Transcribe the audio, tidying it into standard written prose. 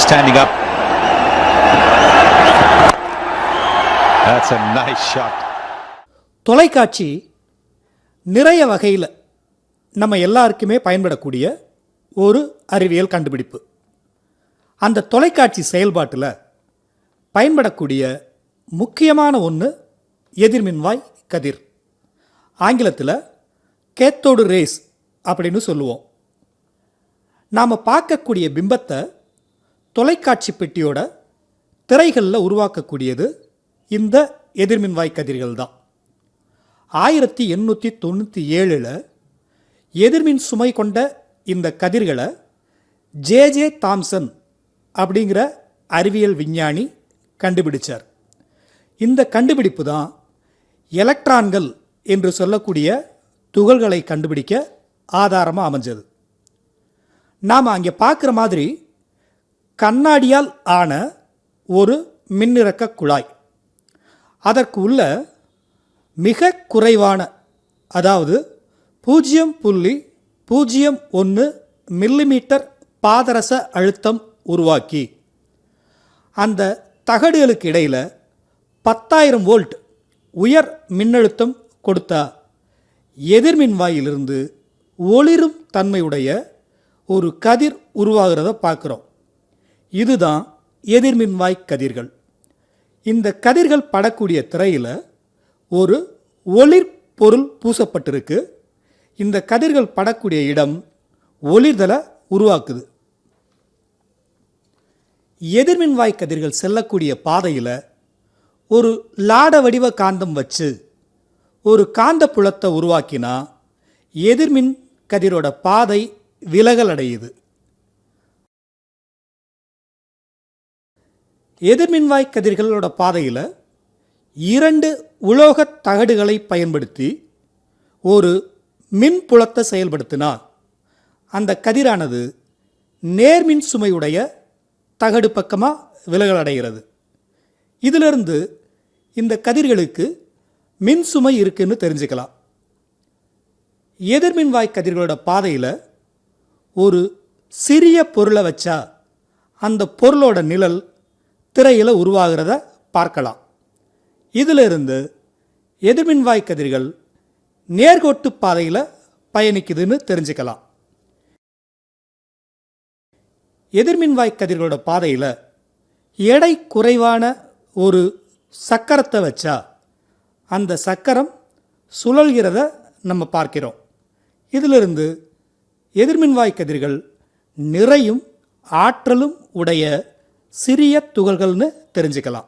Standing up. That's a nice shot. தொலைக்காட்சி நிறைய வகையில் நம்ம எல்லாருக்குமே பயன்படக்கூடிய ஒரு அறிவியல் கண்டுபிடிப்பு. அந்த தொலைக்காட்சி செயல்பாட்டில் பயன்படக்கூடிய முக்கியமான ஒன்று எதிர்மின்வாய் கதிர். ஆங்கிலத்தில் கேத்தோடு ரேஸ் அப்படின்னு சொல்லுவோம். நாம் பார்க்கக்கூடிய பிம்பத்தை தொலைக்காட்சி பெட்டியோட திரைகளில் உருவாக்கக்கூடியது இந்த எதிர்மின்வாய் கதிர்கள் தான். 1897 எதிர்மின் சுமை கொண்ட இந்த கதிர்களை ஜே தாம்சன் அப்படிங்கிற அறிவியல் விஞ்ஞானி கண்டுபிடிச்சார். இந்த கண்டுபிடிப்பு தான் எலக்ட்ரான்கள் என்று சொல்லக்கூடிய துகள்களை கண்டுபிடிக்க ஆதாரமாக அமைஞ்சது. நாம் அங்கே பார்க்குற மாதிரி கண்ணாடியால் ஆன ஒரு மின்னிறக்க குழாய், அதற்கு உள்ள மிக குறைவான, அதாவது 0.01 மில்லிமீட்டர் பாதரச அழுத்தம் உருவாக்கி அந்த தகடுகளுக்கு இடையில் 10,000 வோல்ட் உயர் மின்னழுத்தம் கொடுத்தா எதிர்மின்வாயிலிருந்து ஒளிரும் தன்மையுடைய ஒரு கதிர் உருவாகிறத பார்க்குறோம். இதுதான் எதிர்மின்வாய் கதிர்கள். இந்த கதிர்கள் படக்கூடிய திரையில் ஒரு ஒளிர் பொருள் பூசப்பட்டிருக்கு. இந்த கதிர்கள் படக்கூடிய இடம் ஒளிர்தலை உருவாக்குது. எதிர்மின்வாய் கதிர்கள் செல்லக்கூடிய பாதையில் ஒரு லாட வடிவ காந்தம் வச்சு ஒரு காந்த புலத்தை உருவாக்கினா எதிர்மின் கதிரோட பாதை விலகல் அடையுது. எதிர்மின்வாய் கதிர்களோட பாதையில் 2 உலோகத் தகடுகளை பயன்படுத்தி ஒரு மின் புலத்தை செயல்படுத்தினா அந்த கதிரானது நேர்மின் சுமையுடைய தகடு பக்கமாக விலகல் அடைகிறது. இதிலிருந்து இந்த கதிர்களுக்கு மின் சுமை இருக்குன்னு தெரிஞ்சுக்கலாம். எதிர்மின்வாய் கதிர்களோட பாதையில் ஒரு சிறிய பொருளை வச்சா அந்த பொருளோட நிழல் திரையில் உருவாகிறத பார்க்கலாம். இதிலிருந்து எதிர்மின்வாய் கதிர்கள் நேர்கோட்டு பாதையில் பயணிக்குதுன்னு தெரிஞ்சுக்கலாம். எதிர்மின்வாய் கதிர்களோட பாதையில் எடை குறைவான ஒரு சக்கரத்தை வச்சா அந்த சக்கரம் சுழல்கிறத நம்ம பார்க்கிறோம். இதிலிருந்து எதிர்மின்வாய் கதிர்கள் நிறையும் ஆற்றலும் உடைய சிறிய துகள்கள்னு தெரிஞ்சுக்கலாம்.